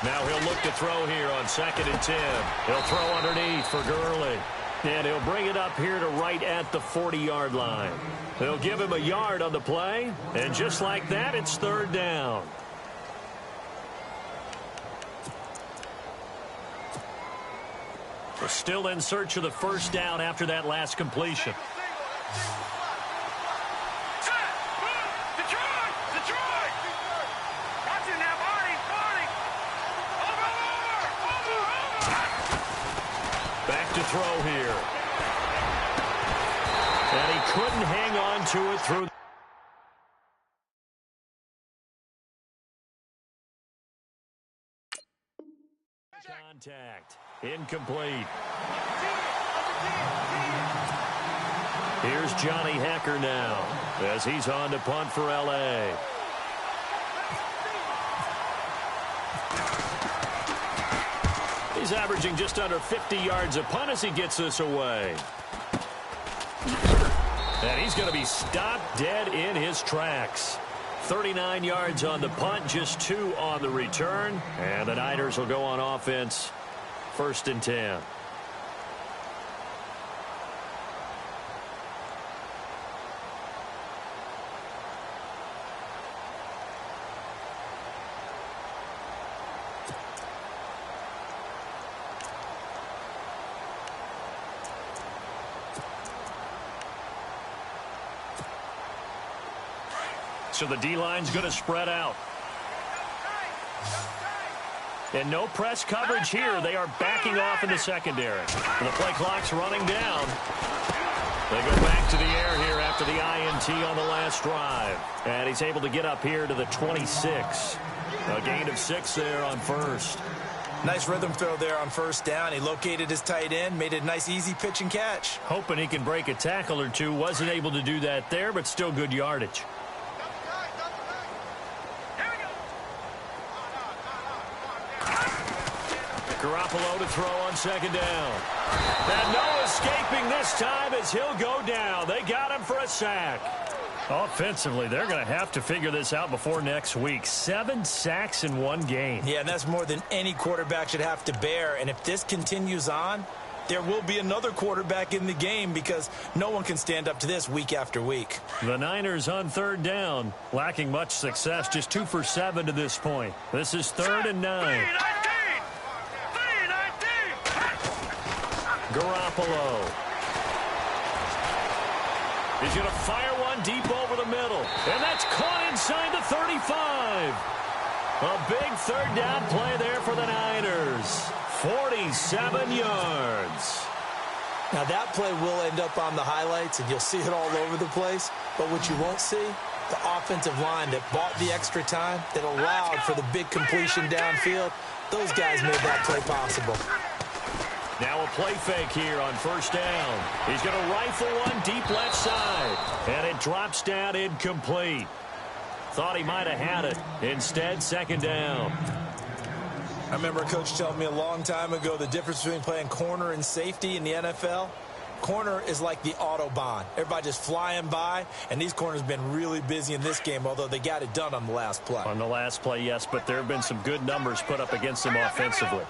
Now he'll look to throw here on 2nd and 10. He'll throw underneath for Gurley. And he'll bring it up here to right at the 40-yard line. They'll give him a yard on the play. And just like that, it's third down. We're still in search of the first down after that last completion. Throw here. And he couldn't hang on to it through. Contact. Incomplete. Here's Johnny Hecker now as he's on to punt for L.A. He's averaging just under 50 yards a punt as he gets this away. And he's going to be stopped dead in his tracks. 39 yards on the punt, just 2 on the return. And the Niners will go on offense. 1st and 10. So the D-line's going to spread out. And no press coverage here. They are backing off in the secondary. The play clock's running down. They go back to the air here after the INT on the last drive. And he's able to get up here to the 26. A gain of 6 there on first. Nice rhythm throw there on first down. He located his tight end, made it a nice easy pitch and catch. Hoping he can break a tackle or two. Wasn't able to do that there, but still good yardage. Garoppolo to throw on second down. And no escaping this time as he'll go down. They got him for a sack. Offensively, they're going to have to figure this out before next week. 7 sacks in one game. Yeah, and that's more than any quarterback should have to bear. And if this continues on, there will be another quarterback in the game because no one can stand up to this week after week. The Niners on third down, lacking much success, just 2 for 7 to this point. This is 3rd and 9. Garoppolo. He's going to fire one deep over the middle. And that's caught inside the 35. A big third down play there for the Niners. 47 yards. Now that play will end up on the highlights, and you'll see it all over the place. But what you won't see, the offensive line that bought the extra time, that allowed for the big completion downfield, those guys made that play possible. Now a play fake here on first down. He's going to rifle one deep left side. And it drops down incomplete. Thought he might have had it. Instead, second down. I remember a coach telling me a long time ago the difference between playing corner and safety in the NFL. Corner is like the Autobahn. Everybody just flying by, and these corners have been really busy in this game, although they got it done on the last play. On the last play, yes, but there have been some good numbers put up against them offensively.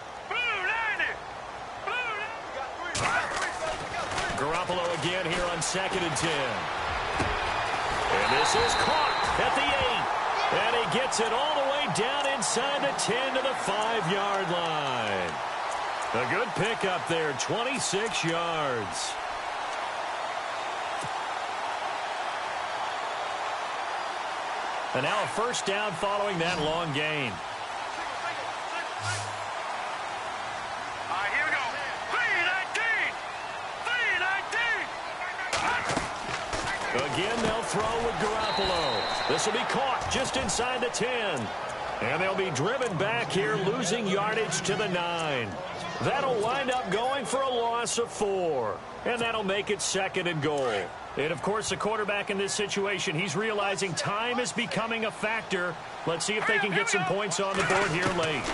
Garoppolo again here on 2nd and 10. And this is caught at the 8. And he gets it all the way down inside the 10 to the 5-yard line. A good pickup there, 26 yards. And now a first down following that long gain. Here we go. 3-19. Again, they'll throw with Garoppolo. This will be caught just inside the 10. And they'll be driven back here, losing yardage to the 9. That'll wind up going for a loss of 4. And that'll make it 2nd and goal. And, of course, the quarterback in this situation, he's realizing time is becoming a factor. Let's see if they can get some points on the board here late.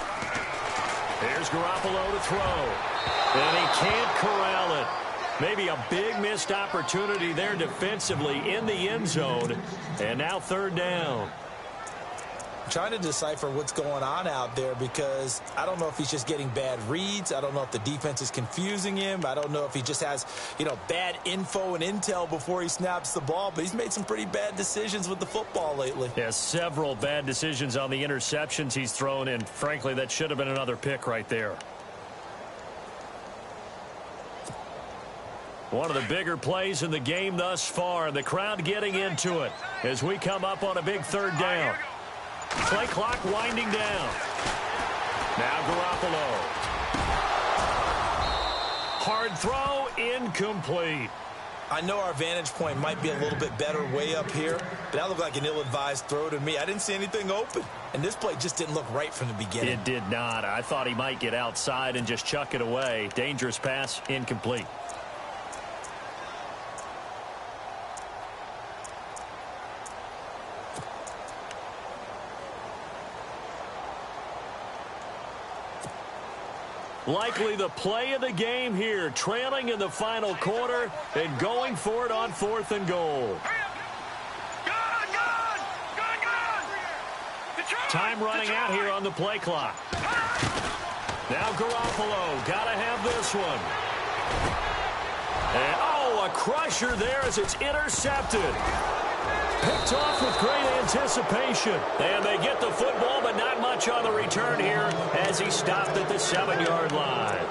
There's Garoppolo to throw. And he can't corral it. Maybe a big missed opportunity there defensively in the end zone. And now 3rd down. Trying to decipher what's going on out there because I don't know if he's just getting bad reads. I don't know if the defense is confusing him. I don't know if he just has, bad info and intel before he snaps the ball. But he's made some pretty bad decisions with the football lately. Yeah, several bad decisions on the interceptions he's thrown, and frankly, that should have been another pick right there. One of the bigger plays in the game thus far, and the crowd getting into it as we come up on a big 3rd down. Play clock winding down. Now Garoppolo. Hard throw, incomplete. I know our vantage point might be a little bit better way up here, but that looked like an ill-advised throw to me. I didn't see anything open, and this play just didn't look right from the beginning. It did not. I thought he might get outside and just chuck it away. Dangerous pass, incomplete. Likely the play of the game here, trailing in the final quarter and going for it on 4th and goal. Time running out here on the play clock. Now Garoppolo, gotta have this one. And, a crusher there as it's intercepted. Picked off with great anticipation. And they get the football, but not much on the return here as he stopped at the 7-yard line.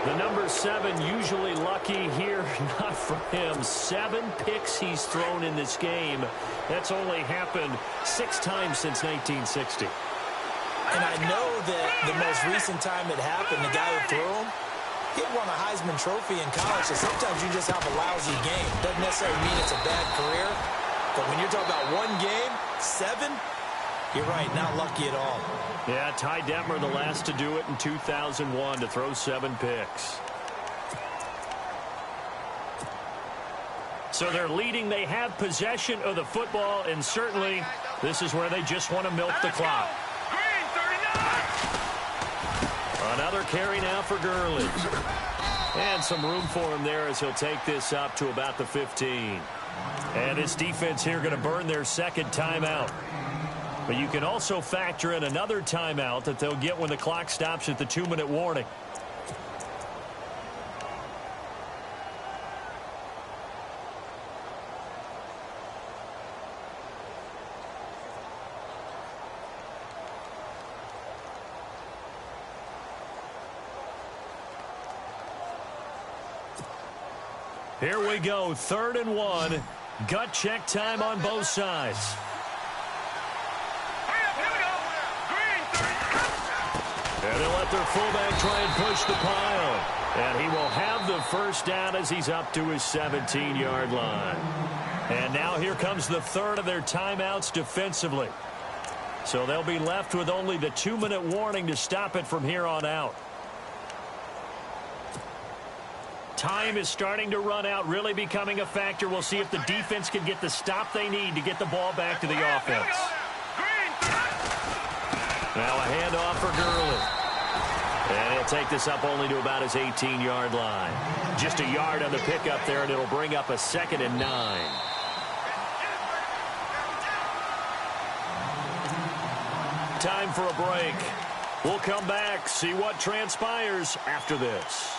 The number 7 usually lucky here, not for him. 7 picks he's thrown in this game. That's only happened 6 times since 1960. And I know that the most recent time it happened, the guy who threw him, he won a Heisman Trophy in college, so sometimes you just have a lousy game. Doesn't necessarily mean it's a bad career, but when you're talking about one game, 7, you're right, not lucky at all. Yeah, Ty Detmer, the last to do it in 2001, to throw 7 picks. So they're leading. They have possession of the football, and certainly this is where they just want to milk the clock. Another carry now for Gurley. And some room for him there as he'll take this up to about the 15. And this defense here going to burn their second timeout. But you can also factor in another timeout that they'll get when the clock stops at the 2-minute warning. Here we go, 3rd and 1. Gut check time on both sides. And they'll let their fullback try and push the pile. And he will have the first down as he's up to his 17-yard line. And now here comes the 3rd of their timeouts defensively. So they'll be left with only the 2-minute warning to stop it from here on out. Time is starting to run out, really becoming a factor. We'll see if the defense can get the stop they need to get the ball back to the offense. Now a handoff for Gurley. And he'll take this up only to about his 18-yard line. Just a yard on the pickup there, and it'll bring up a 2nd and 9. Time for a break. We'll come back, see what transpires after this.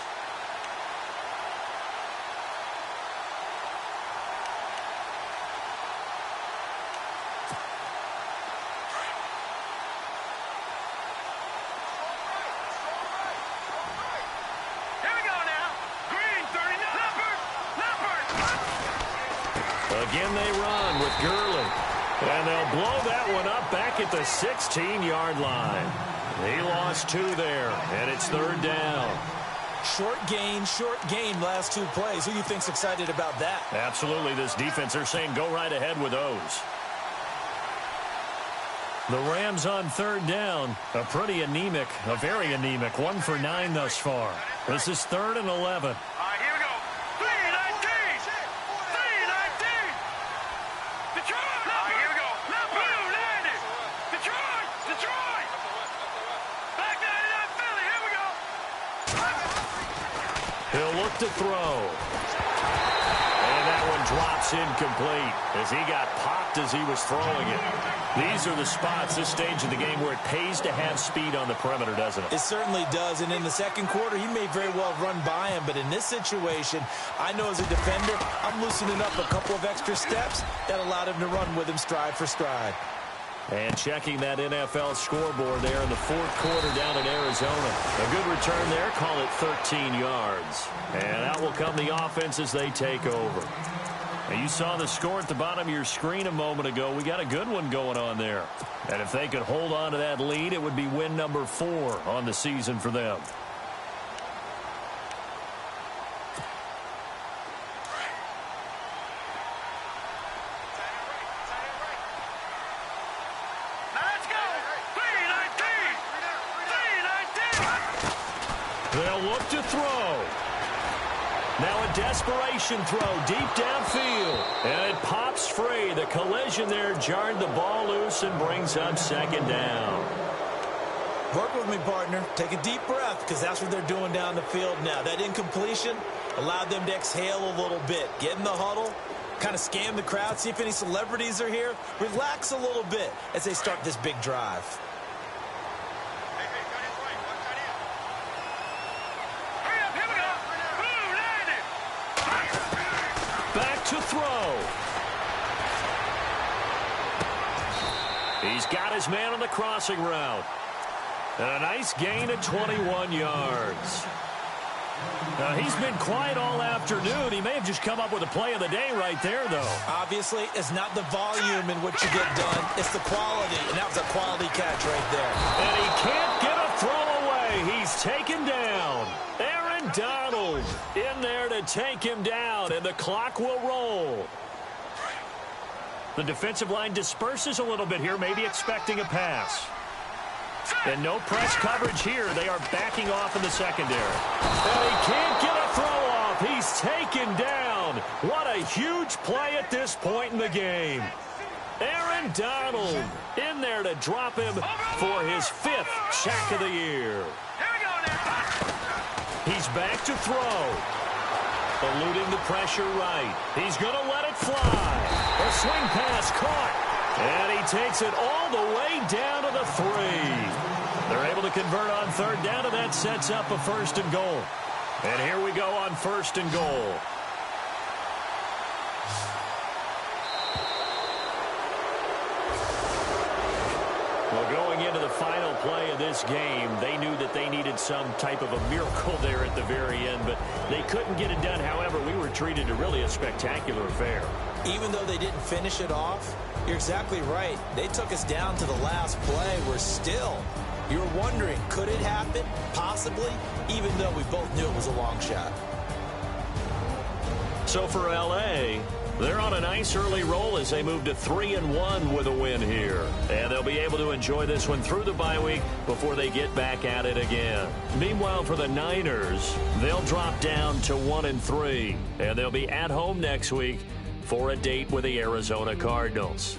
Again they run with Gurley. And they'll blow that one up back at the 16-yard line. He lost 2 there, and it's 3rd down. Short gain last 2 plays. Who do you think's excited about that? Absolutely, this defense, they're saying go right ahead with those. The Rams on 3rd down. A very anemic. 1 for 9 thus far. This is 3rd and 11. He'll look to throw. And that one drops incomplete as he got popped as he was throwing it. These are the spots, this stage of the game, where it pays to have speed on the perimeter, doesn't it? It certainly does. And in the second quarter, he may very well run by him. But in this situation, I know as a defender, I'm loosening up a couple of extra steps that allowed him to run with him stride for stride. And checking that NFL scoreboard there in the 4th quarter down in Arizona. A good return there, call it 13 yards. And out will come the offense as they take over. And you saw the score at the bottom of your screen a moment ago. We got a good one going on there. And if they could hold on to that lead, it would be win number 4 on the season for them. They'll look to throw. Now a desperation throw deep downfield. And it pops free. The collision there jarred the ball loose and brings up 2nd down. Work with me, partner. Take a deep breath because that's what they're doing down the field now. That incompletion allowed them to exhale a little bit. Get in the huddle. Kind of scan the crowd. See if any celebrities are here. Relax a little bit as they start this big drive. Back to throw. He's got his man on the crossing route. And a nice gain of 21 yards. He's been quiet all afternoon. He may have just come up with a play of the day right there, though. Obviously, it's not the volume in what you get done. It's the quality, and that was a quality catch right there. And he can't get a throw away. He's taken down. Aaron Donald in there to take him down, and the clock will roll. The defensive line disperses a little bit here, maybe expecting a pass. And no press coverage here. They are backing off in the secondary. And he can't get a throw off. He's taken down. What a huge play at this point in the game. Aaron Donald in there to drop him for his 5th sack of the year. He's back to throw. Eluding the pressure right. He's going to let it fly. A swing pass caught. And he takes it all the way down to the 3. They're able to convert on 3rd down, and that sets up a 1st and goal. And here we go on 1st and goal. Well, going into the final play of this game, they knew that they needed some type of a miracle there at the very end, but they couldn't get it done. However, we were treated to really a spectacular affair. Even though they didn't finish it off, you're exactly right. They took us down to the last play. You're wondering, could it happen? Possibly, even though we both knew it was a long shot. So for L.A., they're on a nice early roll as they move to 3-1 with a win here. And they'll be able to enjoy this one through the bye week before they get back at it again. Meanwhile, for the Niners, they'll drop down to 1-3. And they'll be at home next week for a date with the Arizona Cardinals.